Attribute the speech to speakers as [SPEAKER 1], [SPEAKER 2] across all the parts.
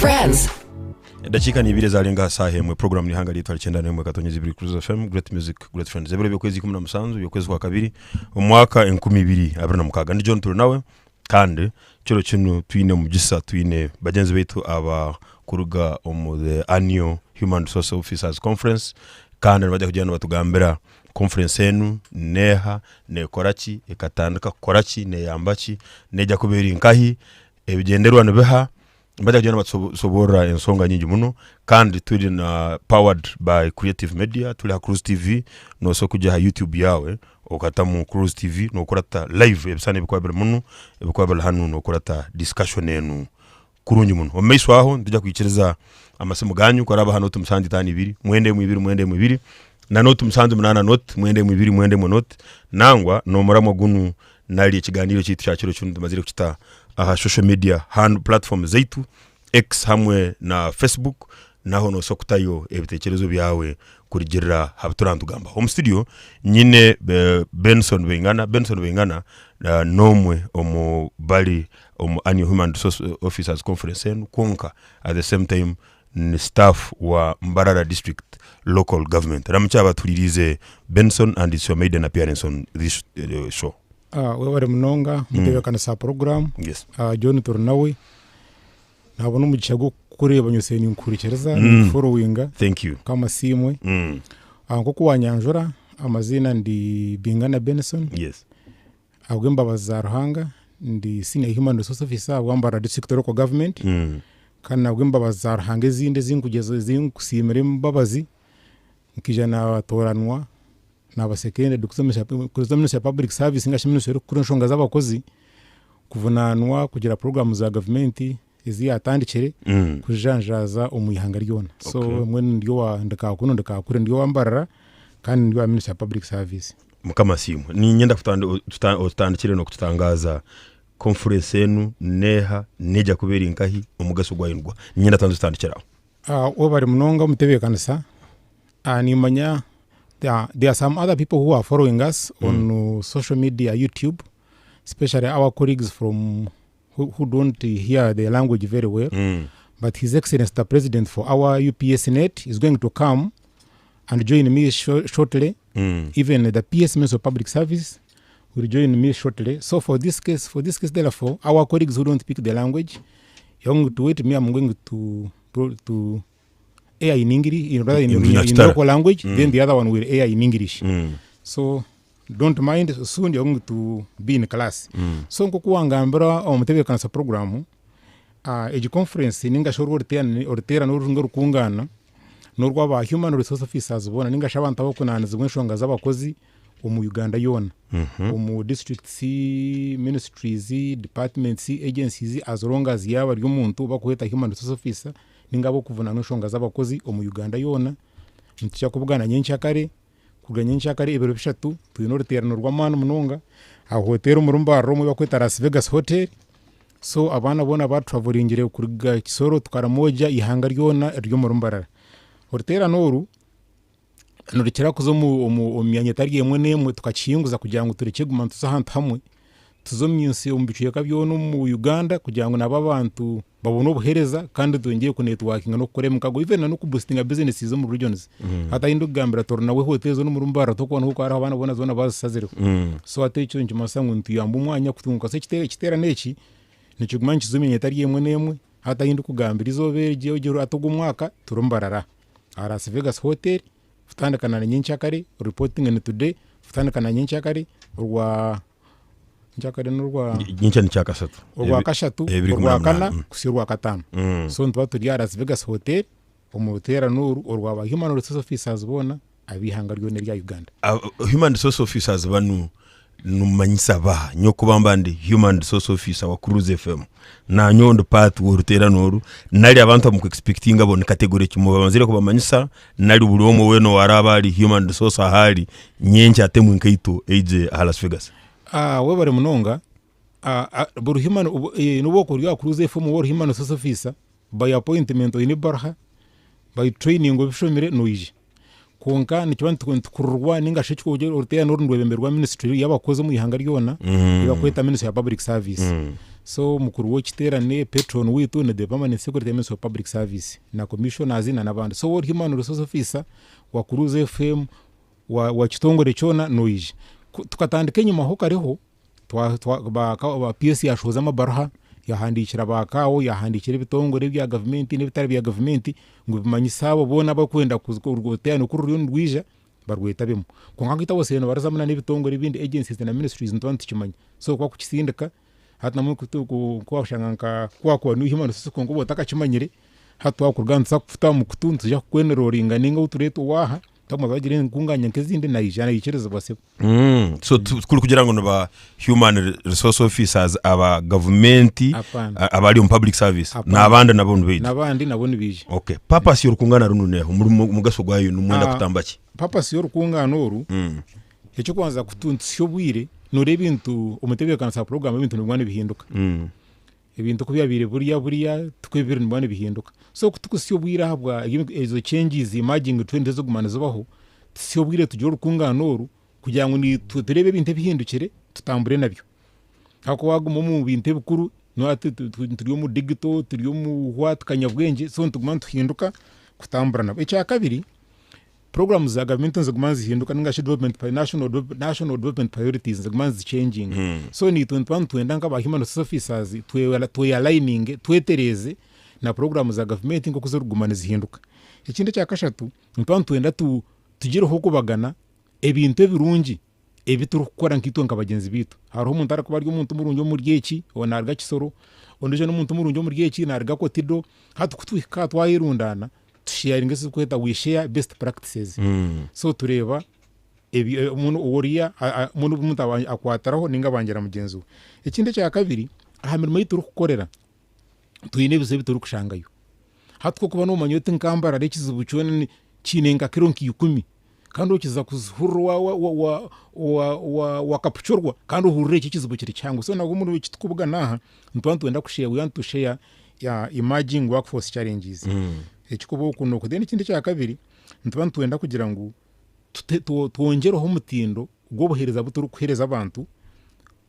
[SPEAKER 1] Brands.
[SPEAKER 2] Dakika ni 2 zarenga sahe mu program ni hanga litwa 9 Cruise FM Great Music Great Friends ebere byokwezi 17 byokwezi kwa kabiri umwaka 2026 ndi John turi nawe kandi cyo kino twine mu gisa twine bagenzi betu aba kuruga the annual Human Resource Officers Conference kandi bajya kujyana batugambira conference enu neha ne koraki ekatandika koraki ne yambaki nejya kubera inkahi ebigenderwa nebeha bajya kujyana batsobora ensonga nyingi muno kandi turi na powered by Creative Media tuli ha Cruise TV no so kujya ha YouTube yawe okata mu Cruise TV no kurata live ebisane bikwabira muno ebikwabira hanu no kurata discussion enu kurungi muno omeiswa aho ndijya kwikiriza amasemo ganyu kwaraba hano tumusandi tani 2 mwende mu 2 na note musanzu munana note mwende mu 2 mu note nangwa no muramo gunu nali ikiganiro cyitwa cyaciro cy'undi mazire kucita aha social media hand platform zaitu X hamwe na Facebook naho no sokutayo ebitekerezo byawe kurigirira habuturandugamba home studio nyine Benson Bengana nomwe omu bali omu annual Human Resource Officers Conference en konka at the same time ni staff wa Mbarara District Local Government ramchaba tulirize Benson and it's your maiden appearance on this show.
[SPEAKER 3] Wewe mnonga mutebekana sa program.
[SPEAKER 2] Yes.
[SPEAKER 3] John Turnawe nabona umugishago kureba nyose ni nkurikiriza following.
[SPEAKER 2] Thank you.
[SPEAKER 3] Kama simwe. Nkoko wanyanjura amazina ndi Bingana Benson.
[SPEAKER 2] Yes.
[SPEAKER 3] Agwemba bazaruhanga ndi senior Human Resource Officer wa Mbarara District Local Government. Kana agwemba bazaruhanga zinde zinkugezo zinkusimire mbabazi nkijana batoranwa nabasekende dukuzemisha public service ngashiminisho kuronshonga z'abakozi kuvunanwa kugira program za government izi atandikire kujanjaza umuyihanga ryona so mwe ndiyo wandaka kuno ndaka kure ndiyo wambarara kandi ndiyo minister public service
[SPEAKER 2] mukama simu ni nyenda utandikire no kutangaza conference enu neha neja kubera inkahi umugaso gwayindwa nyenda tanzutandikira
[SPEAKER 3] obari munonga mutebekanisa nimanya there are some other people who are following us on social media, YouTube, especially our colleagues from who don't hear the language very well. But His Excellency the President for our UPSnet is going to come and join me shortly. Even the PS Minister of Public Service will join me shortly. So for this case, therefore, our colleagues who don't speak the language, you're going to wait me. I'm going to air in English, in local language, then the other one will air in English. So don't mind, soon you're going to be in class. So nkukuwangambira omutebekanisa program eji conference ninga shoro ortera n'urungo rukungana n'urwaba Human Resource Officers bona ninga shabanta bokunaniza gw'enshonga z'abakozi mu Uganda yona mu districts, ministries, departments, agencies as long as yaba ry'umuntu bakuheta Human Resource Officer ningabo kuvuna n'enshonga z'abakozi mu Uganda yona ntya kubugana nyencyakare kuganya nyencyakare ibero bishatu tuyinoreterano rw'amana munonga aho hotel umurumbaro mu bakweta Las Vegas Hotel. So abana bona ba travelingire kuriga Kisoro tukaramoja ihanga ryona ryo murumbarara hotel anoru nurikira kuzo mu myanya tari yemwe nemwe tukaciyunguza kugira ngo tureke gumantu sahantu hamwe tuzomyinsi umbicuye kabyono mu Uganda kugira ngo nababantu babone ubuhereza kandi twongeye ku networking no kuremuka go even no kuboostinga business zo mu regions hata indugambira torna we hotezo no murumbara to kubona uko ari abana bona zona bazisazire so atecyo nje masangu ntiyamba umwanya kutunguka se kitera neki nicyo gumanchi zomye tari yemwe nemwe hata indukugambira izobere giye ugero atogo mwaka turumbarara Las Vegas Hotel futandakana na nyencyakare reporting and today futandakana na nyencyakare urwa njakare n'urwa
[SPEAKER 2] nyincha ncyakasatu
[SPEAKER 3] urwa kashatu urwa kana kusirwa katano so ntwa turi Las Vegas Hotel umutera n'uru urwa Human Resource Officers bona abihanga ryo nerya Uganda
[SPEAKER 2] Human Resource Officers banu numanyisa ba nyoko bambande Human Resource Officer wa Cruise FM na nyondo part urutera n'uru nali abantu mu expecting abo ni category kimwe bamanzire ko bamanyisa nali buromo weno warabali Human Resource ahali nyencha atemu nkaito age Las Vegas
[SPEAKER 3] we bari munonga buru human n'uboko rya Cruise FM wa Human Resource Officer by appointment in Barha by training obishomire noije konka nikibantu kurwa ninga shiki kujye urutera n'urundwebemberwa ministry y'abakoze mu ihanga ryona yakweta ministry ya public service so mukuru w'ekiterane patron witu ne the permanent secretary of public service na commissioners na nabandi so what human resource officer wa Kuruze FM wa kitongore cyona noije tukatandika inyuma ho kareho ba PS yashoza amabarha yahandikira bakawo yahandikira bitongore bya government n'ibitari bya government ngo bimanyisabo bona bakwenda kuzurwoteyano kuri ruyo ndwija barwetabemo ko nkagita bose no barazamana n'ibitongore bindi agencies na ministries ntwantikimanya so kwa kukisindika hata mu kwashanga kwa no human resource ko ngo botakakimanyire hatwa kurganza kufuta mu kutuntu ya kweneroringa ninga utureto waha tamwe bagire ngunganya kezindi na ijana yikereza bose
[SPEAKER 2] so kuri kugira ngo ba human resource officers aba government abali on public service nabandi nabone bije
[SPEAKER 3] nabandi nabone bije
[SPEAKER 2] okay purpose y'urukungana rununeho mu gaso gwayo numwenda kutambaki
[SPEAKER 3] purpose y'urukungana oru icyo kwanza kutuntsyo bwire nore bintu umutebye kansa program ibintu nubwane bihinduka ibintu kubyabire buriya twebire nubwane bihinduka so kutukusyo bwira habwa izo changes emerging trends zo gumana zubaho syo bwire tujye urukungana oru kugira ngo ni turebe ibintu bihindukire tutambure nabyo hako waguma mu bintu bikuru no ati turiyo mu digital turiyo mu watkanyabwenge so ntuguma tuhinduka kutambura nabo icya kabiri programs za government ziguma zihinduka ninga development national development priorities ziguma changing so ni 21 twenda nga ba human resource officers twe aligning twetereze na programs za government ngo kuzurugumana zihinduka ikindi cya kashatu ntwantu twenda tugire ho kubagana ebintu birungi ebituru gukora nkitonga bagenzi bitu hariho umuntu ara kubaryo umuntu murunjo mu ryeki onarga kisoro ondeje n'umuntu murunjo mu ryeki narga ko tido hatu kutwika twayirundana sharing is kweta we share best practices so tureba umuntu woriya umuntu akwataraho ninga bangira mugenzi we ikindi cya kabiri ahamirimo yituru kukorera tuyine bize bituru kushangayo hatu kuba no manyote nkambara rekizibu cyone kinenga kironki 10 kandi ukiza kuzhuru wa kapuchurwa kandi uhurire ikizibu kiri cyangwa so nago muri kitkubuga naha ntwantu wenda kushare we want to share ya emerging workforce challenges ekikubo kuno ko deni kindi cya kabiri ntwantu wenda kugira ngo twongereho umutindo ubwo bohereza buturu kuhereza abantu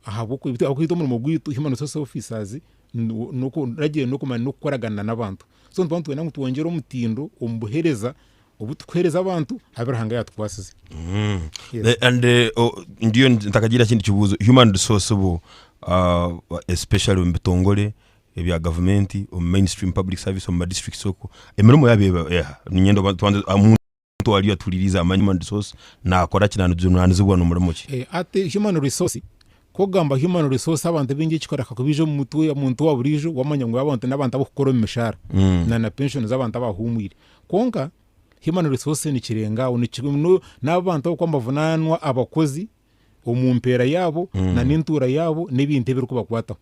[SPEAKER 3] ahabo ko akwito mu mugwitu human resource officers nuko ragiye no kumana no koragana nabantu so ntwantu wenda twongere umutindo umbuhereza ubutwereza abantu abirahanga yatwasize
[SPEAKER 2] and ndiyo ntakagira kindi kibuzo human resource especially mu bitongole ebya government o mainstream public service o district soko emirimo yabe ninyendo amuntu wali atuliriza human resource na akora kinanu by'umwanzi no murimo ki
[SPEAKER 3] ate human resource ko gamba human resource abantu bingi kikora kakubije mu mutwe ya muntu wa burijo wamanya ngo abantu n'abantu abukora imishara na pension z'abantu abahumwire konka human resource ni kirenga unikimno n'abantu ko mbavunanwa abakozi umumpera yabo na n'intura yabo n'ibintu biri kubakwata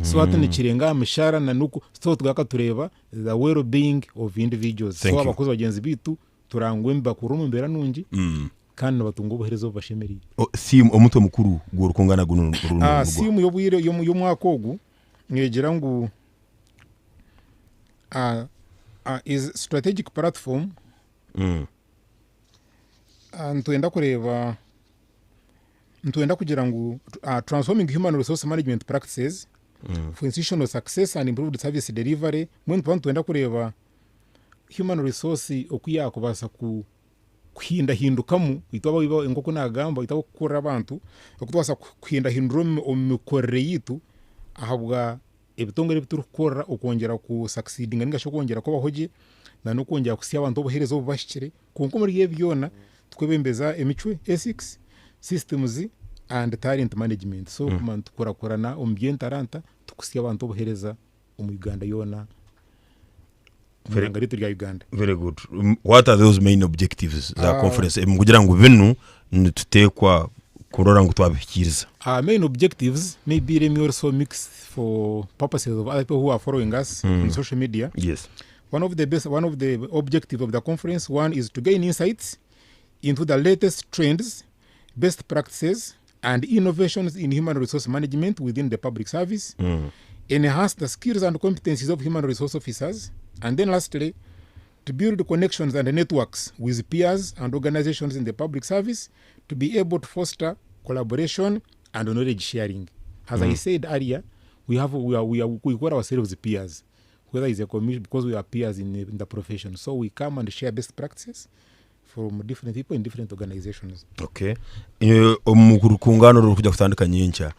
[SPEAKER 3] so hata ni kirenga amishara na nuko so tugaka tureba the well being of individuals so abakozi bagenzi bitu turangwe mbakuru mbera nungi kandi batungo boherezo bashemeri
[SPEAKER 2] simu omutwe mukuru gw'urukungana guno
[SPEAKER 3] simu yobwire yo mwakogu ngegira ngo is strategic platform ntwenda kureba ntwenda kugira ngo transforming human resource management practices for institutional success and improved service delivery mwe ntwenda kureba human resource okuya kubasa kuhindahindukamu itaba biba ingoko nagamba itaba gukora abantu okutwasa kuhindahindura omukorere yitu ahabwa ebitongere biturukora okongera ku succeeding ningasho kongera ko bahoje na no kongera kusiya abantu boherezo bashikire kunko muri yebyona twebembeza emicwe A6 systems and talent management so man tukorakorana ombien talanta tukusiya abantu bohereza mu Uganda yona
[SPEAKER 2] very good. What are those main objectives za conference kugira ngo binu tutekwa kurora ngo twabikiriza
[SPEAKER 3] main objectives maybe let me also mix for purposes of other people who are following us on social media.
[SPEAKER 2] Yes,
[SPEAKER 3] one of the objectives of the conference one is to gain insights into the latest trends, best practices and innovations in human resource management within the public service, enhance the skills and competencies of human resource officers, and then lastly to build connections and networks with peers and organizations in the public service to be able to foster collaboration and knowledge sharing. As I said earlier, we call ourselves peers, whether it's a commission, because we are peers in the profession. So we come and share best practices from different people in different organizations.
[SPEAKER 2] Okay. Omukungano rukujya kutandika nyincha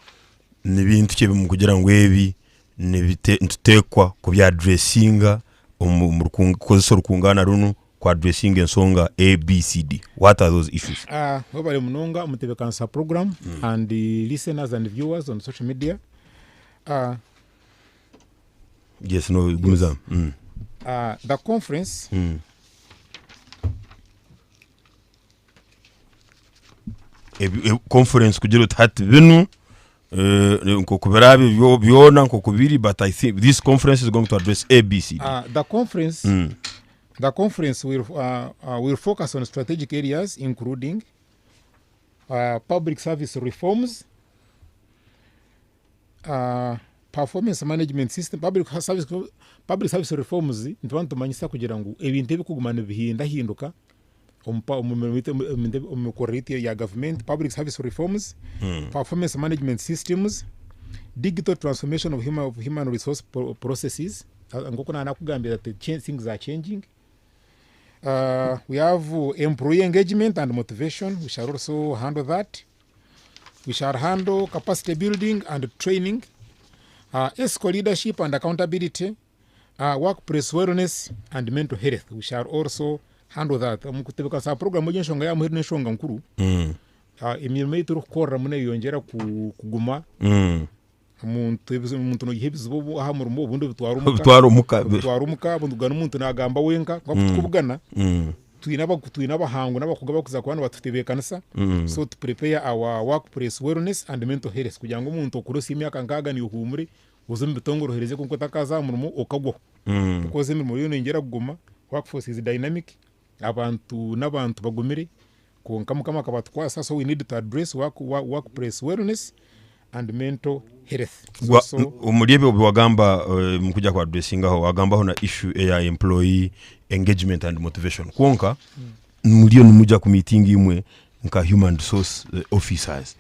[SPEAKER 2] n'ibintu cyo bimukugira ngo ebi ntutekwa ku bya addressinga umurukungo rukungana runo ku addressing ensonga ABCD. What are those issues?
[SPEAKER 3] Wabale munonga mutebekansa program and the listeners and viewers on social media.
[SPEAKER 2] Yes, no, Gumuza.
[SPEAKER 3] The conference
[SPEAKER 2] conference kugira utati binu nko kubirabe byona nko kubiri, but I think this conference is going to address ABCD.
[SPEAKER 3] The conference will focus on strategic areas including public service reforms, performance management system, public service reforms. Ntibantu tumanyisa kugira ngo ebintu ebikugumana bihinduka umukorriti ya government, public service reforms, performance management systems, digital transformation of human resource processes. Ngoko nakugambira that things are changing. We have employee engagement and motivation. We shall also handle that. We shall handle capacity building and training, ethical leadership and accountability, workplace wellness and mental health. We shall also handle that. Mukutebeka sa program moja nshonga ya muhiri nshonga nkuru. Imirimo yitu rukora mune yongera kuguma. Umuntu no yihebizo aha murumo ubundi bitwarumuka bundugana umuntu nagamba wenka kwakubugana. Tuinaba hangu n'abakugaba kuza kubana batutebekanisa. So to prepare our workplace wellness and mental health kugira ngo umuntu okurosi imyaka ngaga ni uhumure uzo mbitongorohereze kuko takaza murumo okagwo. Because imirimo yo nengera kuguma, workforce is dynamic. Abantu n'abantu bagumire kama kabatwasa. So we need to address workplace wellness and mental health.
[SPEAKER 2] Umuriebe wagamba mkuja kwa addressing aho wagamba hona issue ya employee engagement and motivation. Kuonka mulio numuja ku meeting imwe nka human resource officers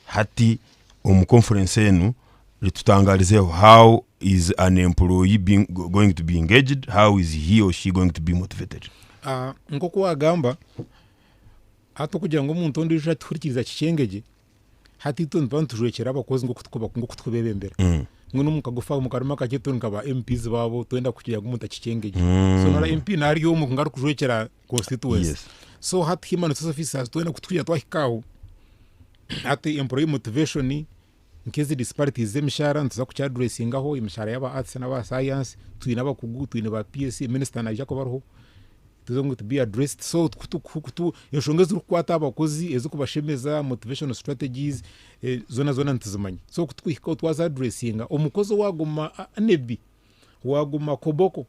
[SPEAKER 2] hati conference enu litutangalize how is an employee going to be engaged, how is he or she going to be motivated.
[SPEAKER 3] Nkoko wagamba hato kugira ngo umuntu ndije aturikiriza kicengeje hati tuntu bantujwekera abakozi ngo kutubebembera ngono mukagufa mukaruma kaketo nkaba MPs babo twenda kukiya gumuntu akicengeje. So nara MP nari yo mu ngaru kujwekera constituency. Yes. So hati human resource officers twenda kutwiya twahikaho hati employee motivation nkezi disparities zemishara ntuza ku addressing aho imishara yaba arts n'aba science twinaba kugu twinaba PSC minister na jako barho tuzongo to be addressed. So kutu yoshongeza rukwata abakozi ezo kubashemeza motivational strategies zona ntizimanye. So kutuhika twaza addressing omukozi waguma nebi waguma koboko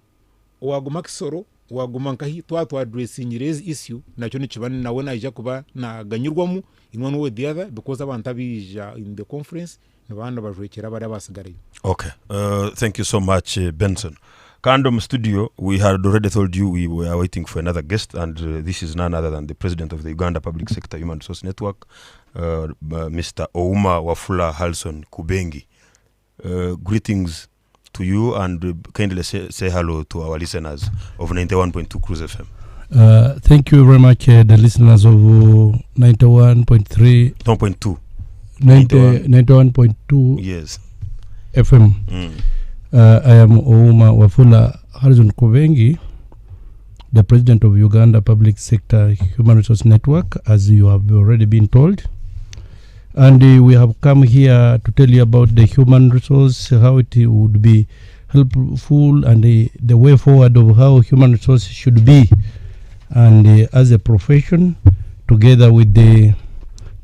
[SPEAKER 3] waguma kisoro waguma nkahi twa addressing raise issue nacho nikibane nawe naija kuba na ganyurwamu in one way or the other because abantu abija in the conference nabana bajwekera bari abasigarayo.
[SPEAKER 2] Okay, thank you so much Benson. Kandom Studio, we had already told you we were waiting for another guest, and this is none other than the president of the Uganda Public Sector Human Resource Network, Mr. Ouma Wafula Halson Kubengi. Greetings to you, and kindly say hello to our listeners of 91.2 Cruise FM.
[SPEAKER 1] Thank you very much, the listeners of 91.3.
[SPEAKER 2] 1.2.
[SPEAKER 1] 91.2.
[SPEAKER 2] Yes.
[SPEAKER 1] FM. I am Ouma Wafula Harrison Kubengi, the president of Uganda Public Sector Human Resource Network, as you have already been told. And we have come here to tell you about the human resource, how it would be helpful, and the way forward of how human resource should be. And as a profession, together with the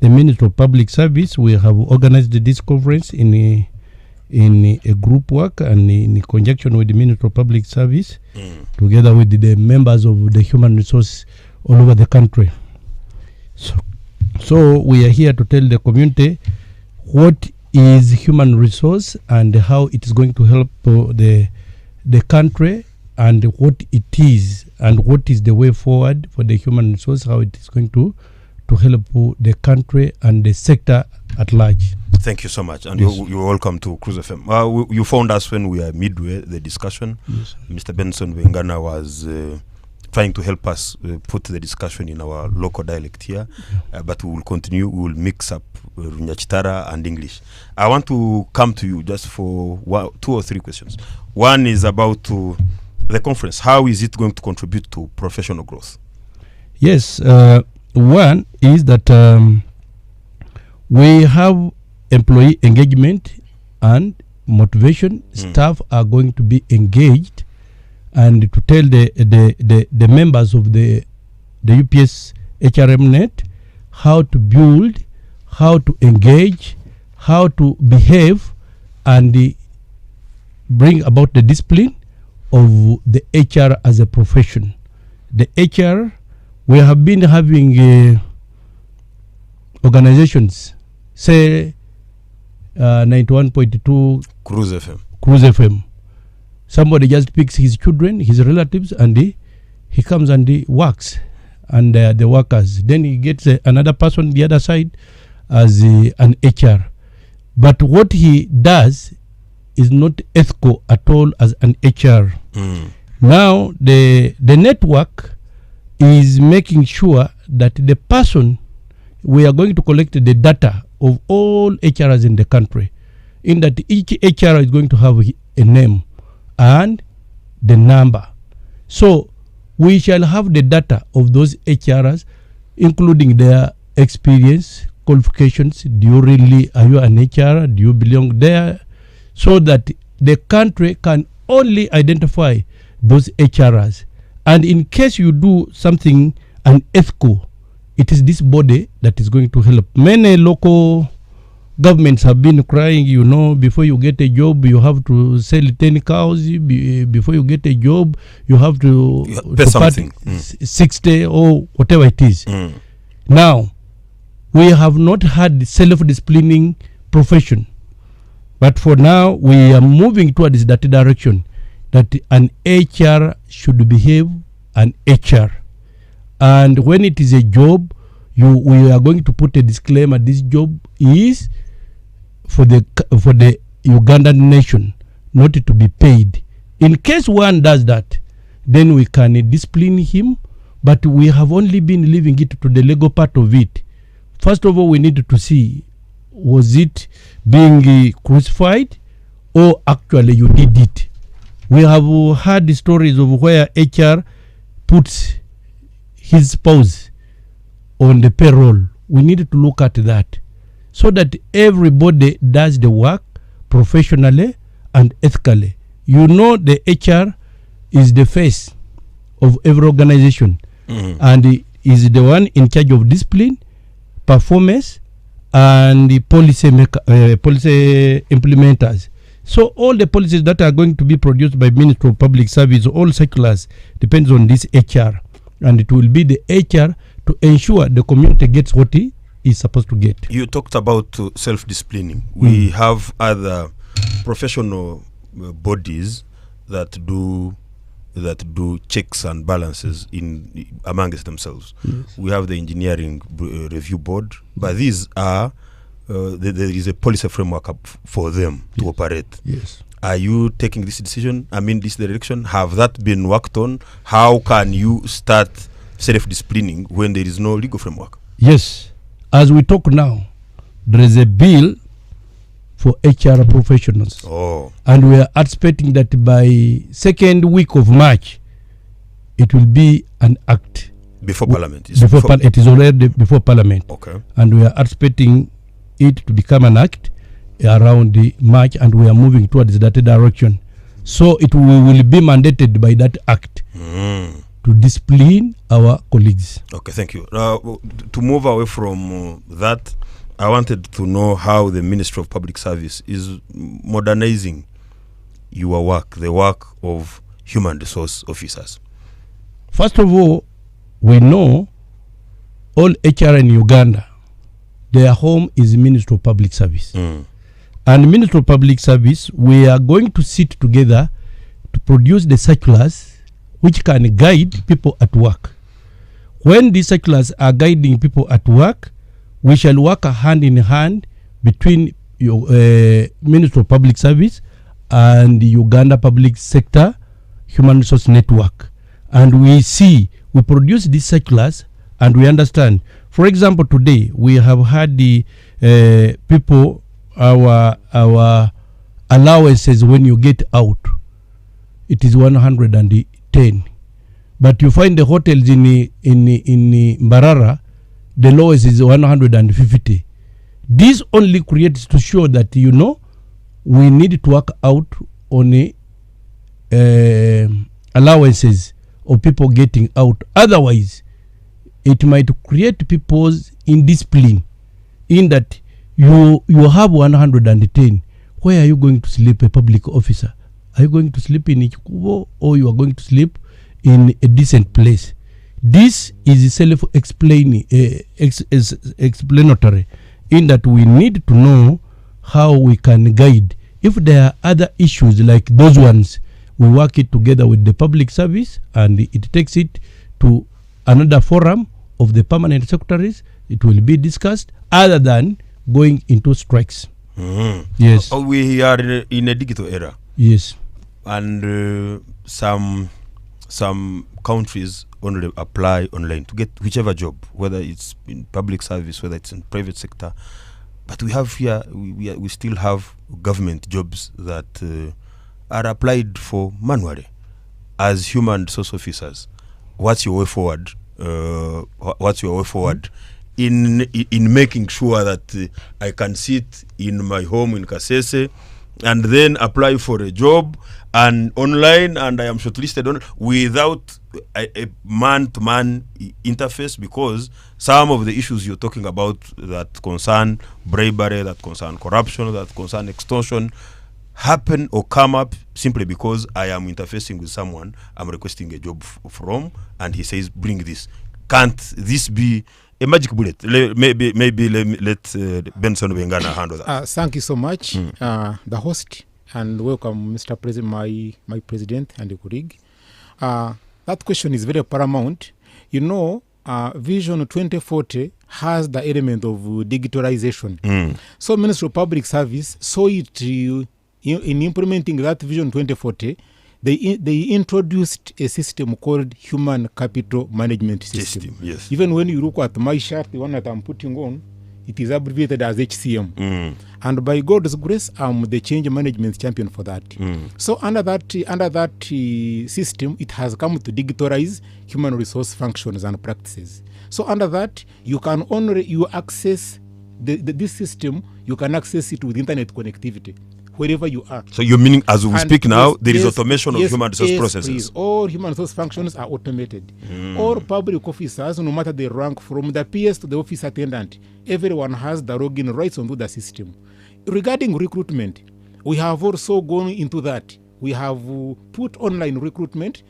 [SPEAKER 1] Ministry of Public Service, we have organized this conference in a group work and in conjunction with the Ministry of Public Service, together with the members of the human resource all over the country. So we are here to tell the community what is human resource and how it is going to help the country, and what it is and what is the way forward for the human resource, how it is going to to help the country and the sector at large.
[SPEAKER 2] Thank you so much, and
[SPEAKER 1] Yes.
[SPEAKER 2] you're welcome to Cruise FM. You found us when we were midway the discussion.
[SPEAKER 1] Yes.
[SPEAKER 2] Mr. Benson Wengana was trying to help us put the discussion in our local dialect here, but we will continue. We will mix up Runyachitara and English. I want to come to you just for 2 or 3 questions. One is about the conference. How is it going to contribute to professional growth?
[SPEAKER 1] Yes, one is that we have employee engagement and motivation. Staff are going to be engaged, and to tell the members of the UPS HRM net how to build, how to engage, how to behave, and bring about the discipline of the HR as a profession. The HR, we have been having organizations, say 91.2
[SPEAKER 2] Cruise FM.
[SPEAKER 1] Cruise FM. Somebody just picks his children, his relatives, and he comes and he works, and the workers. Then he gets another person the other side as an HR. But what he does is not ethical at all as an HR. Now the network is making sure that the person, we are going to collect the data of all HRs in the country, in that each HR is going to have a name and the number. So we shall have the data of those HRs, including their experience, qualifications. Do you really, are you an HR? Do you belong there? So that the country can only identify those HRs. And in case you do something unethical, it is this body that is going to help. Many local governments have been crying, you know, before you get a job, you have to sell 10 cows. Before you get a job, you have to
[SPEAKER 2] pay something.
[SPEAKER 1] 60 or whatever it is. Now, we have not had self-disciplining profession. But for now, we are moving towards that direction, that an HR should behave an HR. And when it is a job, we are going to put a disclaimer: this job is for the Ugandan nation, not to be paid. In case one does that, then we can discipline him. But we have only been leaving it to the legal part of it. First of all, we need to see, was it being crucified or actually you did it? We have heard the stories of where HR puts his spouse on the payroll. We need to look at that so that everybody does the work professionally and ethically. You know, the HR is the face of every organization, and is the one in charge of discipline, performance, and the policy implementers. So all the policies that are going to be produced by Ministry of Public Service, all circulars, depends on this HR, and it will be the HR to ensure the community gets what he is supposed to get.
[SPEAKER 2] You talked about self-disciplining. We have other professional bodies that do checks and balances in amongst themselves.
[SPEAKER 1] Yes.
[SPEAKER 2] We have the engineering review board, but these are there is a policy framework for them to operate.
[SPEAKER 1] Yes.
[SPEAKER 2] Are you taking this decision? I mean, this direction? Have that been worked on? How can you start self-disciplining when there is no legal framework?
[SPEAKER 1] Yes. As we talk now, there is a bill for HR professionals.
[SPEAKER 2] Oh.
[SPEAKER 1] And we are expecting that by second week of March, it will be an act.
[SPEAKER 2] Before Parliament?
[SPEAKER 1] It is already before Parliament.
[SPEAKER 2] Okay.
[SPEAKER 1] And we are expecting it to become an act around the March, and we are moving towards that direction. So it will be mandated by that act to discipline our colleagues.
[SPEAKER 2] Okay, thank you. To move away from that, I wanted to know how the Ministry of Public Service is modernizing your work, the work of human resource officers.
[SPEAKER 1] First of all, we know all HR in Uganda, their home is Ministry of Public Service. And Ministry of Public Service, we are going to sit together to produce the circulars which can guide people at work. when these circulars are guiding people at work, we shall work hand in hand between your Ministry of Public Service and the Uganda Public Sector Human Resource Network. And we produce these circulars and we understand. For example, today we have had the people, our allowances when you get out, it is 110. But you find the hotels in Mbarara, the lowest is 150. This only creates to show that, we need to work out on allowances of people getting out. Otherwise, it might create people's indiscipline in that you have 110. Where are you going to sleep, a public officer? Are you going to sleep in Ichikubo or you are going to sleep in a decent place? This is self-explanatory in that we need to know how we can guide. If there are other issues like those ones, we work it together with the public service and it takes it to another forum of the permanent secretaries. It will be discussed other than going into strikes. Yes.
[SPEAKER 2] We are in a digital era.
[SPEAKER 1] Yes.
[SPEAKER 2] And some countries only apply online to get whichever job, whether it's in public service, whether it's in private sector. But we have here, we still have government jobs that are applied for manually as human resource officers. What's your way forward? In making sure that I can sit in my home in Kasese and then apply for a job and online, and I am shortlisted without a man-to-man interface, because some of the issues you're talking about that concern bribery, that concern corruption, that concern extortion happen or come up simply because I am interfacing with someone I'm requesting a job from, and he says, bring this. Can't this be a magic bullet? Maybe let Benson Bengana handle that.
[SPEAKER 3] Thank you so much, the host, and welcome, Mr. President, my president and the colleague. That question is very paramount. Vision 2040 has the element of digitalization. So Ministry of Public Service saw it in implementing that Vision 2040. They introduced a system called Human Capital Management System.
[SPEAKER 2] Yes.
[SPEAKER 3] Even when you look at my shirt, the one that I'm putting on, it is abbreviated as HCM. And by God's grace, I'm the change management champion for that. So under that system, it has come to digitalize human resource functions and practices. So under that, you can access this system. You can access it with internet connectivity wherever you are.
[SPEAKER 2] So you're meaning, as we speak now, there is automation of human resource processes.
[SPEAKER 3] Please. All human resource functions are automated. All public officers, no matter the rank, from the PS to the office attendant, everyone has the login rights onto the system. Regarding recruitment, we have also gone into that. We have put online recruitment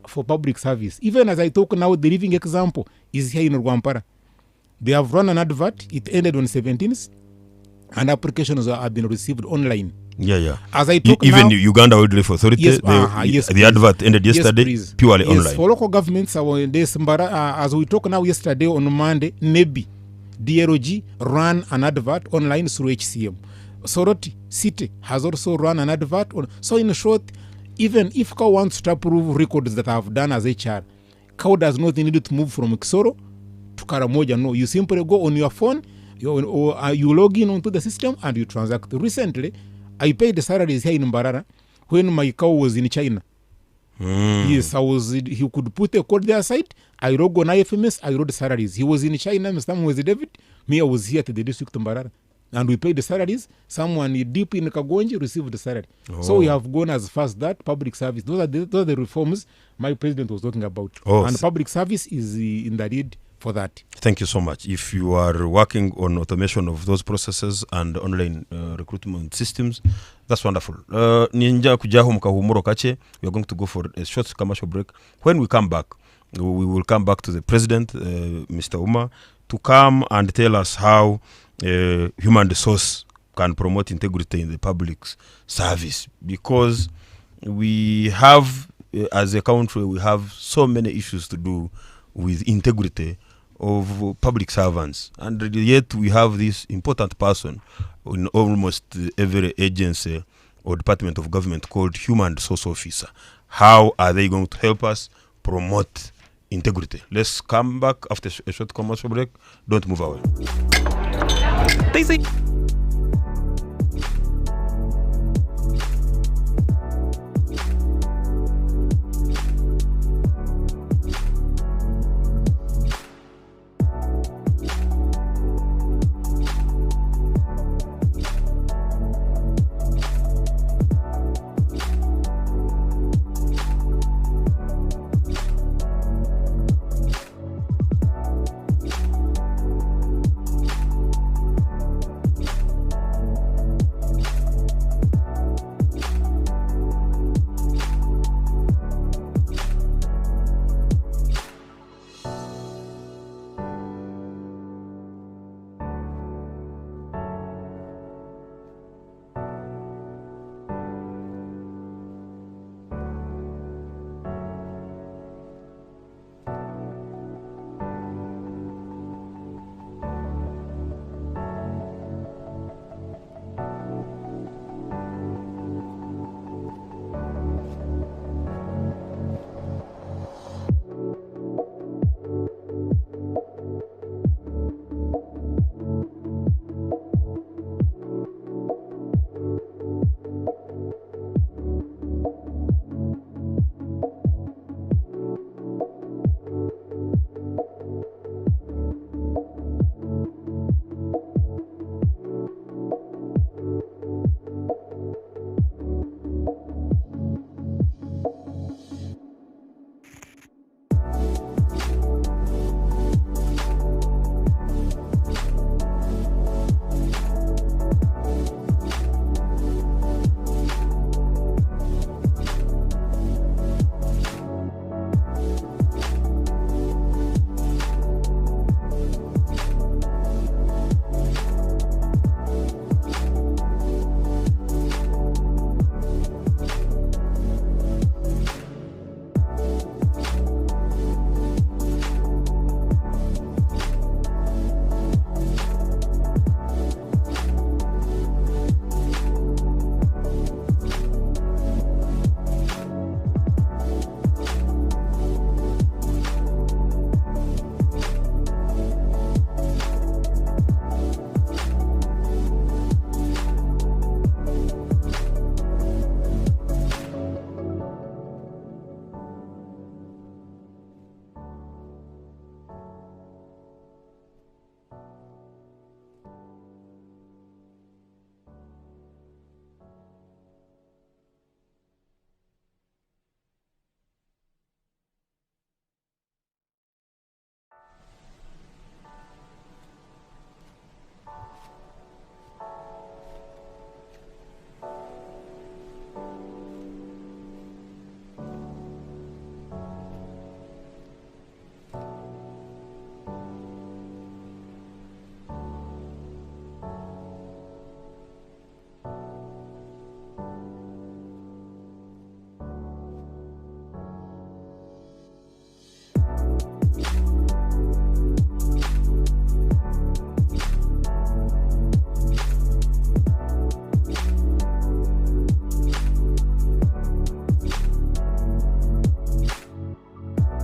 [SPEAKER 3] for public service. Even as I talk now, the living example is here in Rwampara. They have run an advert. It ended on 17th, and applications have been received online.
[SPEAKER 2] Yeah.
[SPEAKER 3] As I talk
[SPEAKER 2] even
[SPEAKER 3] now,
[SPEAKER 2] Uganda Wildlife Authority, the advert ended yesterday, purely online.
[SPEAKER 3] For local governments, as we talk now, yesterday on Monday, NEBI, DROG ran an advert online through HCM. Soroti City has also run an advert. So in short, even if CAO wants to approve records that I have done as HR, CAO does not need to move from Kisoro to Karamoja. No, you simply go on your phone, you log in onto the system and you transact. Recently, I paid the salaries here in Mbarara when my cow was in China. Yes, he could put a code there site. I log on IFMS, I wrote the salaries. He was in China, Mr. was David. Me, I was here at the district of Mbarara. And we paid the salaries. Someone deep in Kagonji received the salary. So we have gone as far as that public service. Those are the reforms my president was talking about. And public service is in the lead for that.
[SPEAKER 2] Thank you so much. If you are working on automation of those processes and online recruitment systems, that's wonderful. Ninja kujaho mkahumuro kache. We are going to go for a short commercial break. When we come back, we will come back to the president, Mr. Uma, to come and tell us how human resource can promote integrity in the public service, because we have, as a country, we have so many issues to do with integrity of public servants. And yet we have this important person in almost every agency or department of government called human resource officer. How are they going to help us promote integrity? Let's come back after a short commercial break. Don't move away.
[SPEAKER 4] They say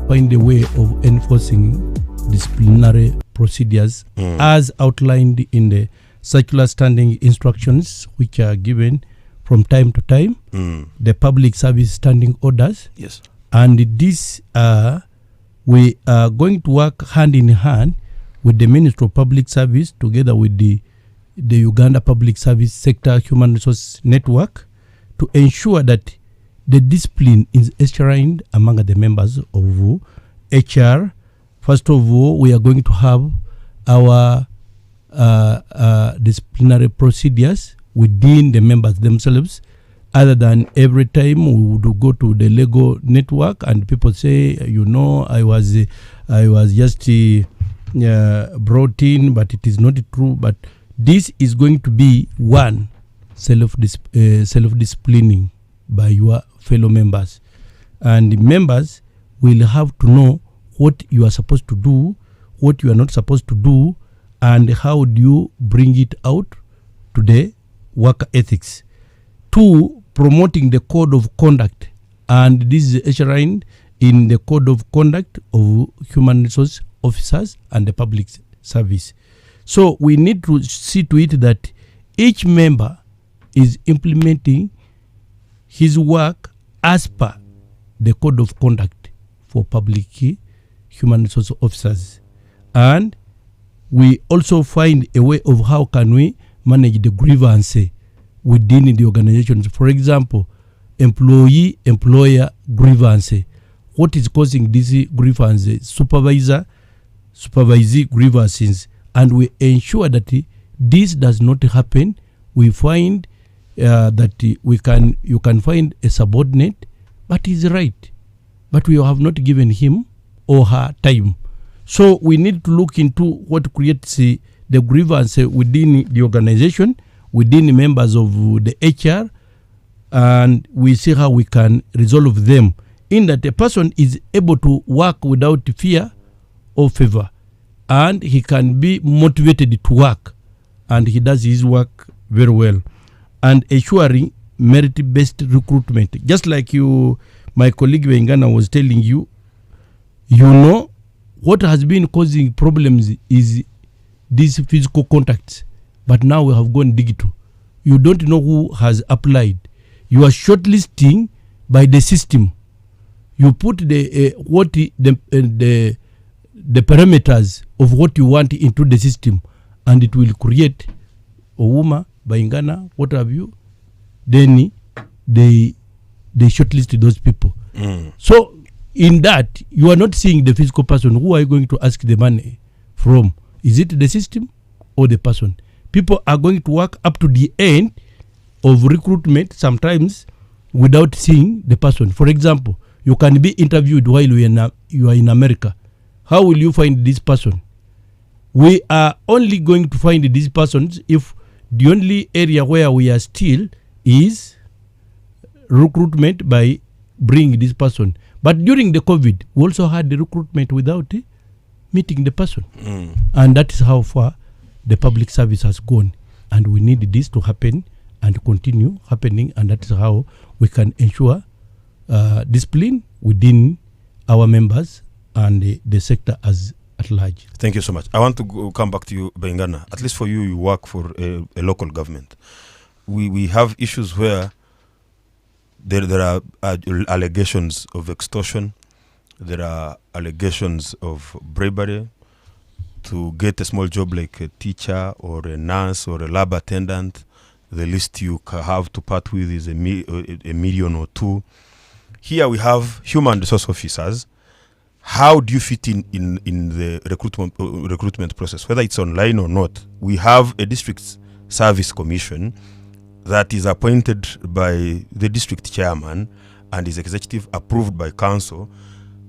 [SPEAKER 1] find a way of enforcing disciplinary procedures as outlined in the circular standing instructions which are given from time to time, the public service standing orders.
[SPEAKER 2] Yes.
[SPEAKER 1] And this, we are going to work hand in hand with the Ministry of Public Service together with the Uganda Public Service Sector Human Resource Network to ensure that the discipline is enshrined among the members of HR. First of all, we are going to have our disciplinary procedures within the members themselves, other than every time we would go to the Lego network and people say, I was just brought in, but it is not true. But this is going to be one self-disciplining by your fellow members, and members will have to know what you are supposed to do, what you are not supposed to do, and how do you bring it out to the work ethics. 2, promoting the code of conduct, and this is enshrined in the code of conduct of human resource officers and the public service. So we need to see to it that each member is implementing his work as per the code of conduct for public human resource officers. And we also find a way of how can we manage the grievance within the organizations. For example, employee-employer grievance. What is causing this grievance? Supervisee grievances. And we ensure that this does not happen. We find that you can find a subordinate, but he's right. But we have not given him or her time. So we need to look into what creates the grievance within the organization, within the members of the HR, and we see how we can resolve them, in that a person is able to work without fear or favor, and he can be motivated to work, and he does his work very well, and ensuring merit-based recruitment. Just like my colleague Wengana was telling you, what has been causing problems is these physical contacts, but now we have gone digital. You don't know who has applied. You are shortlisting by the system. You put the parameters of what you want into the system, and it will create Ouma, Baingana, what have you. Then they shortlist those people. So in that, you are not seeing the physical person. Who are you going to ask the money from? Is it the system or the person? People are going to work up to the end of recruitment, sometimes without seeing the person. For example, you can be interviewed while you are in America. How will you find this person? We are only going to find these persons if the only area where we are still is recruitment by bringing this person. But during the COVID, we also had the recruitment without meeting the person. And that is how far the public service has gone. And we need this to happen and continue happening. And that is how we can ensure discipline within our members and the sector as at large.
[SPEAKER 2] Thank you so much. I want to come back to you, Bengana. At least for you, you work for a local government. We have issues where there are allegations of extortion. There are allegations of bribery. To get a small job like a teacher or a nurse or a lab attendant, the least you have to part with is a million or two. Here we have human resource officers. How do you fit in the recruitment process, whether it's online or not? We have a district service commission that is appointed by the district chairman and is executive approved by council.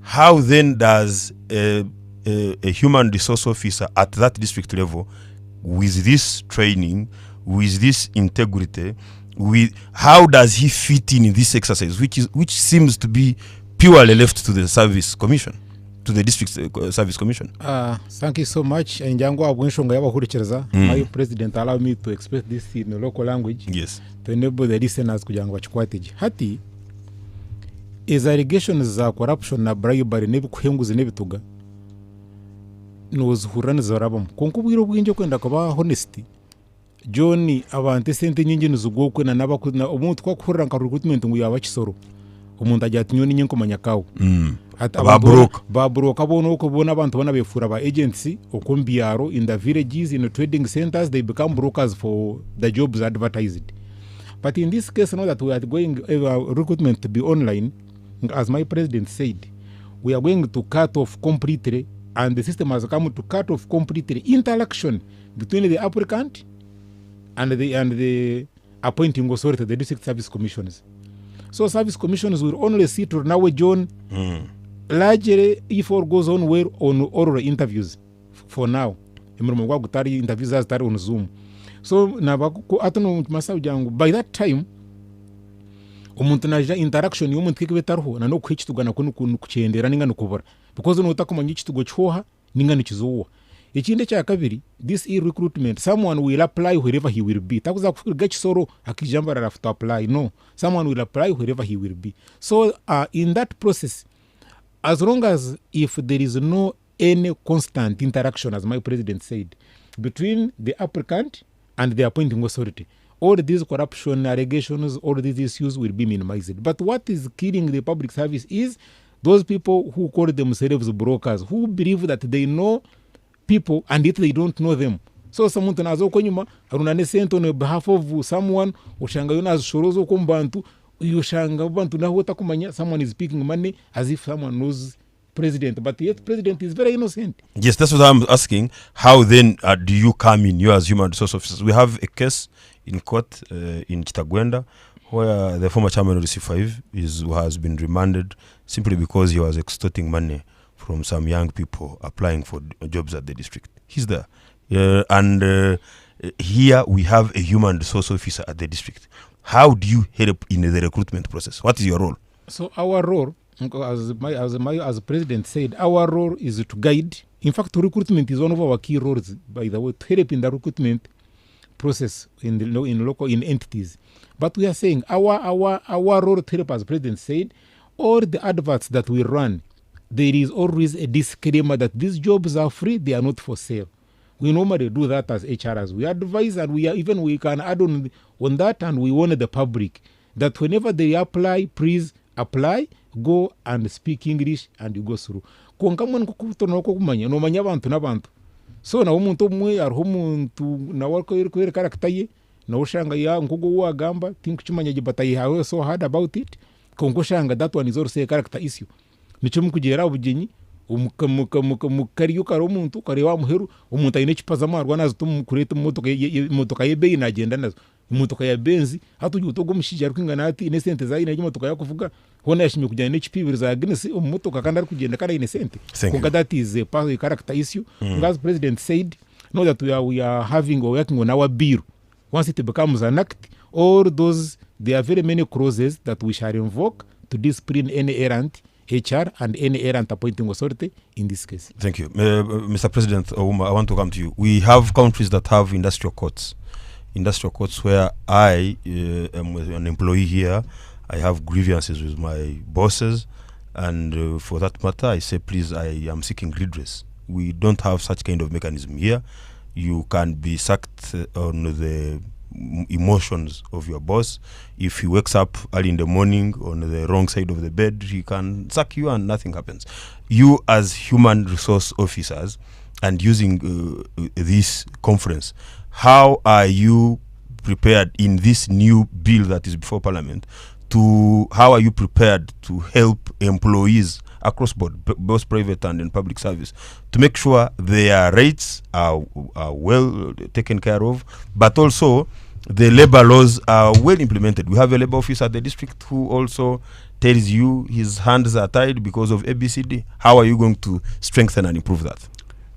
[SPEAKER 2] How then does a human resource officer at that district level, with this training, with this integrity, how does he fit in this exercise, which seems to be purely left to the service commission, to the district service commission?
[SPEAKER 3] Thank you so much. My president allow me to express this in the local language.
[SPEAKER 2] Yes.
[SPEAKER 3] To enable the listeners hati is allegations za corruption na bribery n'ebikuhenguzi n'ebituga nozihurana zarabamo konkubwira ubwinje kwenda kuba honesty John abantu sente nyingi nizugokwe na nabakuna umuntu kwakurira nka recruitment ngo yaba kisoro umuntu ajyatinyoni nyenko manyakawo babroka bono uko bona abantu bana befura ba agency okombiaro in the villages, in the trading centers, they become brokers for the jobs advertised. But in this case, now that we are going recruitment to be online, as my president said, we are going to cut off completely, and the system has come to cut off completely interaction between the applicant and the appointing authority, the district service commissioners. So service commissioners will only sit or now John largely if all goes on well on oral interviews for now. Interviews are started on Zoom. So by that time, umuntu naja interaction y'umuntu kikibetaruho na no kwicitugana kuntu kucendera ninga nukubura because no utakumanya ikitugo cyoha ninga nikizuwa. Ikindi cya kabiri, this e-recruitment, someone will apply wherever he will be. Takuza kufikiria kisoro akijamba after to apply. No, someone will apply wherever he will be. So in that process, as long as if there is no any constant interaction, as my president said, between the applicant and the appointing authority, all these corruption allegations, all these issues will be minimized. But what is killing the public service is those people who call themselves brokers, who believe that they know people and yet they don't know them. So someone nazo ko nyuma arunane sent on behalf of someone ushanga yona shorozo ko mbantu ushanga bantu naho takumanya someone is speaking money as if someone knows president, but yet president is very innocent.
[SPEAKER 2] Yes, that's what I'm asking. How then do you come in, you as human resource officers? We have a case in court in Kitagwenda where the former chairman of the C5 has been remanded simply because he was extorting money from some young people applying for jobs at the district. He's there. And here we have a human resource officer at the district. How do you help in the recruitment process? What is your role?
[SPEAKER 3] So our role, as president said, our role is to guide. In fact, recruitment is one of our key roles, by the way, to help in the recruitment process in entities. But we are saying our role to help, as president said, all the adverts that we run, there is always a disclaimer that these jobs are free, they are not for sale. We normally do that as HRs. We advise, and we can add on that, and we warn the public that whenever they apply, please apply, go and speak English, and you go through. Konkamwe nkukutono kumanya no manya abantu n'abantu. So na umuntu umwe ariho umuntu na wako yiri karaktaye na ushanga ya nkugo wagamba think chimanya gibataye hawe so hard about it. Kongo shanga that one is also a character issue. Nicho mukugera ubugenyi umukariyo karo umuntu karewa muheru umuntu ayine chipaza marwa nazo tumukureta motoka yebe inagenda nazo imotoka ya benzi hatugiye utogo mushijya rwingana ati innocent zaine y'imotoka yakuvuga hona yashimye kujyana n'ikipibiri za Guinness umutoka kandi ari kugenda kandi innocent. Konga that is a character issue. As president said, know that we are having or working on our bill. Once it becomes an act, all those, there are very many clauses that we shall invoke to discipline any errant HR and any errant appointing authority in this case.
[SPEAKER 2] Thank you. Mr. President Ouma, I want to come to you. We have countries that have industrial courts where I am an employee here. I have grievances with my bosses, and for that matter, I say, please, I am seeking redress. We don't have such kind of mechanism here. You can be sacked on the emotions of your boss. If he wakes up early in the morning on the wrong side of the bed, he can sack you and nothing happens. You as human resource officers and using this conference, how are you prepared in this new bill that is before Parliament? How are you prepared to help employees across board, both private and in public service, to make sure their rights are well taken care of, but also the labor laws are well implemented? We have a labor officer at the district who also tells you his hands are tied because of ABCD. How are you going to strengthen and improve that?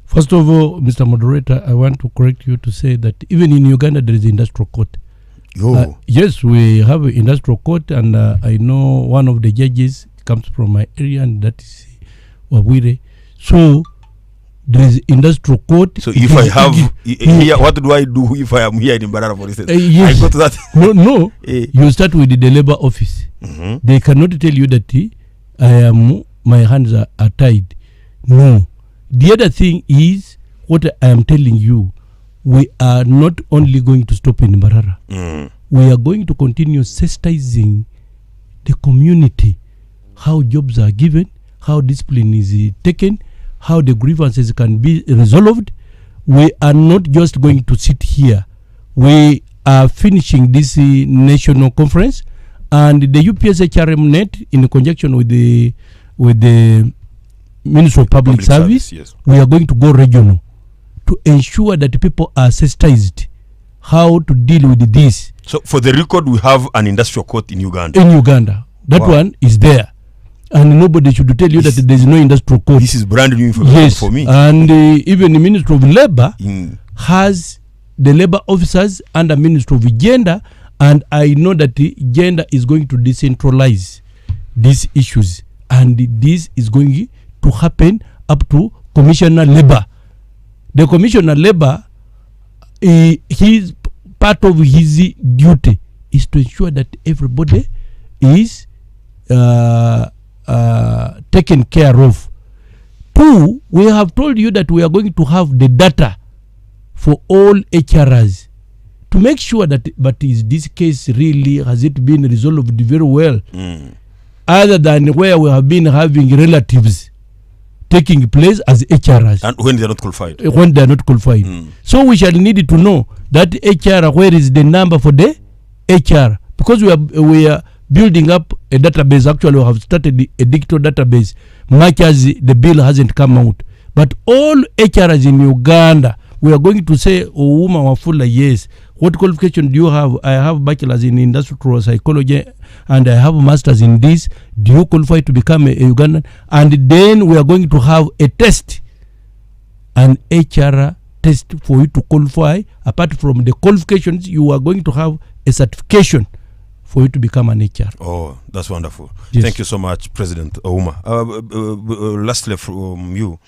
[SPEAKER 1] First of all, Mr. Moderator, I want to correct you to say that even in Uganda there is industrial court. Yes, we have an industrial court, and I know one of the judges comes from my area, and that is Wawire. So there is industrial court.
[SPEAKER 2] So if I have here, what do I do if I am here in Mbarara, for instance?
[SPEAKER 1] Yes.
[SPEAKER 2] I go to that.
[SPEAKER 1] No. You start with the labor office. They cannot tell you that my hands are tied. No. The other thing is what I am telling you. We are not only going to stop in Mbarara. We are going to continue sensitizing the community, how jobs are given, how discipline is taken, how the grievances can be resolved. We are not just going to sit here. We are finishing this national conference, and the UPSHRM net, in conjunction with the Ministry of Public Service,
[SPEAKER 2] yes.
[SPEAKER 1] We are going to go regional to ensure that people are sensitized how to deal with this.
[SPEAKER 2] So for the record, we have an industrial court in Uganda.
[SPEAKER 1] In Uganda. That one is there. And nobody should tell you that there is no industrial court.
[SPEAKER 2] This is brand new information for me.
[SPEAKER 1] And even the Ministry of Labor has the labor officers under Ministry of Gender And I know that the gender is going to decentralize these issues, and this is going to happen up to Commissioner Labor. The Commissioner Labor, his part of his duty is to ensure that everybody is taken care of. 2, we have told you that we are going to have the data for all HRs to make sure that, but is this case really, has it been resolved very well? Other than where we have been having relatives taking place as HRs.
[SPEAKER 2] And when they are not qualified.
[SPEAKER 1] When they are not qualified. So we shall need to know that HR, where is the number for the HR? Because we are building up a database. Actually, we have started a digital database, much as the bill hasn't come out. But all HRs in Uganda, we are going to say, oh, woman Wafula, yes. What qualification do you have? I have bachelor's in industrial psychology and I have masters in this. Do you qualify to become a Ugandan? And then we are going to have a test, an HR test for you to qualify. Apart from the qualifications, you are going to have a certification for you to become an HR.
[SPEAKER 2] Oh, that's wonderful.
[SPEAKER 1] Yes.
[SPEAKER 2] Thank you so much, President Ouma. Lastly from you,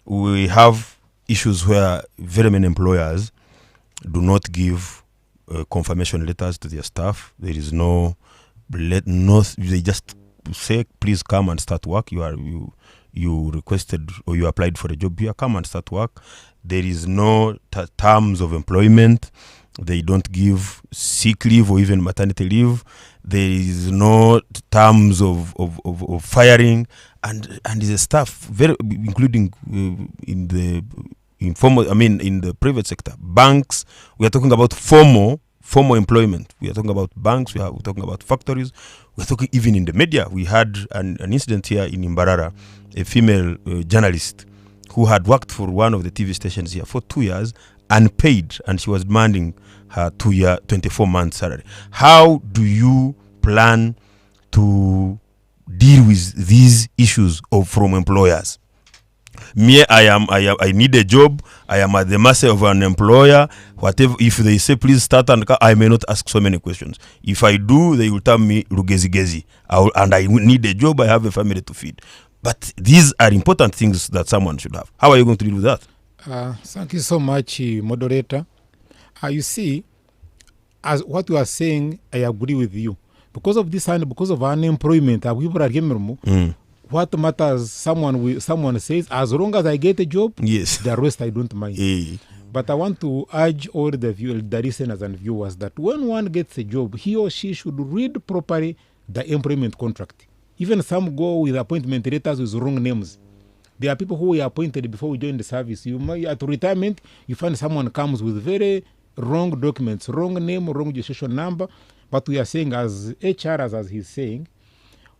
[SPEAKER 2] we have issues where very many employers do not give confirmation letters to their staff. There is no, they just say, please come and start work. You requested or you applied for a job here, come and start work. There is no terms of employment. They don't give sick leave or even maternity leave. There is no terms of firing, and the staff, very including in the informal, in the private sector, banks. We are talking about formal employment. We are talking about banks. We're talking about factories. We're talking even in the media. We had an incident here in Imbarara, a female journalist who had worked for one of the TV stations here for 2 years, unpaid, and she was demanding her 24-month salary. How do you plan to deal with these issues from employers? Me, I need a job. I am at the mercy of an employer. Whatever, if they say please start, and I may not ask so many questions. If I do, they will tell me rugezi, and I need a job. I have a family to feed. But these are important things that someone should have. How are you going to deal with that?
[SPEAKER 3] Thank you so much, moderator. You see, as what you are saying, I agree with you. Because of this and because of unemployment, what matters, someone says, as long as I get a job,
[SPEAKER 2] yes,
[SPEAKER 3] the rest I don't mind. But I want to urge all the listeners and viewers that when one gets a job, he or she should read properly the employment contract. Even some go with appointment letters with wrong names. There are people who were appointed before we join the service. You might, at retirement, you find someone comes with very wrong documents, wrong name, wrong registration number. But we are saying, as HRs, as he's saying,